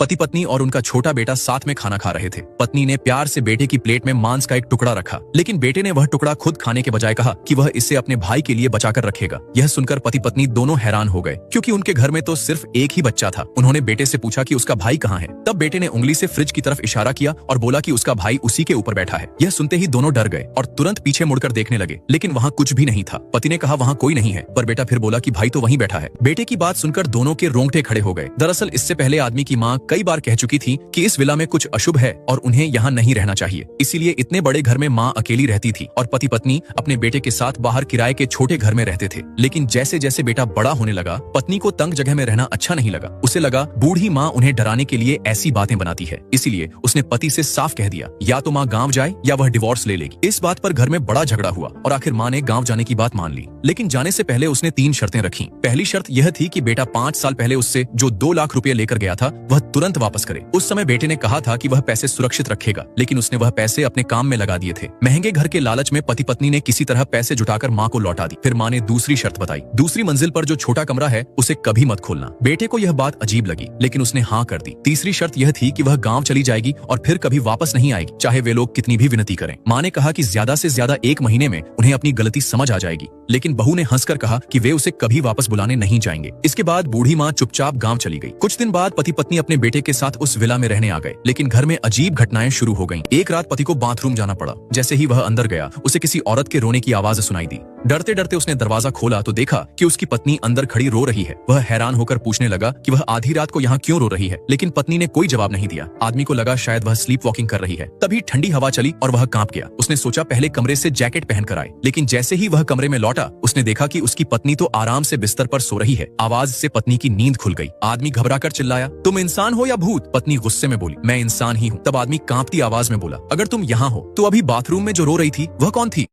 पति पत्नी और उनका छोटा बेटा साथ में खाना खा रहे थे। पत्नी ने प्यार से बेटे की प्लेट में मांस का एक टुकड़ा रखा, लेकिन बेटे ने वह टुकड़ा खुद खाने के बजाय कहा कि वह इसे अपने भाई के लिए बचाकर रखेगा। यह सुनकर पति पत्नी दोनों हैरान हो गए, क्योंकि उनके घर में तो सिर्फ एक ही बच्चा था। उन्होंने बेटे से पूछा कि उसका भाई कहाँ है। तब बेटे ने उंगली से फ्रिज की तरफ इशारा किया और बोला कि उसका भाई उसी के ऊपर बैठा है। यह सुनते ही दोनों डर गए और तुरंत पीछे मुड़कर देखने लगे, लेकिन वहाँ कुछ भी नहीं था। पति ने कहा वहाँ कोई नहीं है, पर बेटा फिर बोला कि भाई तो वहीं बैठा है। बेटे की बात सुनकर दोनों के रोंगटे खड़े हो गए। दरअसल इससे पहले आदमी की माँ कई बार कह चुकी थी कि इस विला में कुछ अशुभ है और उन्हें यहाँ नहीं रहना चाहिए। इसीलिए इतने बड़े घर में माँ अकेली रहती थी और पति पत्नी अपने बेटे के साथ बाहर किराए के छोटे घर में रहते थे। लेकिन जैसे जैसे बेटा बड़ा होने लगा, पत्नी को तंग जगह में रहना अच्छा नहीं लगा। उसे लगा बूढ़ी माँ उन्हें डराने के लिए ऐसी बातें बनाती है, इसीलिए उसने पति से साफ कह दिया या तो माँ गाँव जाए या वह डिवोर्स ले लेगी। इस बात पर घर में बड़ा झगड़ा हुआ और आखिर माँ ने गाँव जाने की बात मान ली। लेकिन जाने से पहले उसने 3 शर्तें रखी। पहली शर्त यह थी कि बेटा 5 साल पहले उससे जो 2 लाख रुपए लेकर गया था वह तुरंत वापस करे। उस समय बेटे ने कहा था कि वह पैसे सुरक्षित रखेगा, लेकिन उसने वह पैसे अपने काम में लगा दिए थे। महंगे घर के लालच में पति पत्नी ने किसी तरह पैसे जुटाकर माँ को लौटा दी। फिर माँ ने दूसरी शर्त बताई, दूसरी मंजिल पर जो छोटा कमरा है उसे कभी मत खोलना। बेटे को यह बात अजीब लगी, लेकिन उसने हाँ कर दी। तीसरी शर्त यह थी कि वह गाँव चली जाएगी और फिर कभी वापस नहीं आएगी, चाहे वे लोग कितनी भी विनती करें। माँ ने कहा कि ज्यादा से ज्यादा 1 महीने में उन्हें अपनी गलती समझ आ जाएगी, लेकिन बहू ने हंसकर कहा कि वे उसे कभी वापस बुलाने नहीं जाएंगे। इसके बाद बूढ़ी माँ चुपचाप गांव चली गई। कुछ दिन बाद पति पत्नी अपने बेटे के साथ उस विला में रहने आ गए, लेकिन घर में अजीब घटनाएं शुरू हो गईं। एक रात पति को बाथरूम जाना पड़ा। जैसे ही वह अंदर गया, उसे किसी औरत के रोने की आवाज सुनाई दी। डरते डरते उसने दरवाजा खोला तो देखा कि उसकी पत्नी अंदर खड़ी रो रही है। वह हैरान होकर पूछने लगा कि वह आधी रात को यहाँ क्यों रो रही है, लेकिन पत्नी ने कोई जवाब नहीं दिया। आदमी को लगा शायद वह स्लीप वॉकिंग कर रही है। तभी ठंडी हवा चली और वह कांप गया। उसने सोचा पहले कमरे से जैकेट पहनकर आए, लेकिन जैसे ही वह कमरे में लौटा, उसने देखा कि उसकी पत्नी तो आराम से बिस्तर पर सो रही है। आवाज से पत्नी की नींद खुल गई। आदमी घबराकर चिल्लाया, तुम इंसान हो या भूत? पत्नी गुस्से में बोली, मैं इंसान ही हूँ। तब आदमी कांपती आवाज में बोला, अगर तुम यहाँ हो तो अभी बाथरूम में जो रो रही थी वह कौन थी?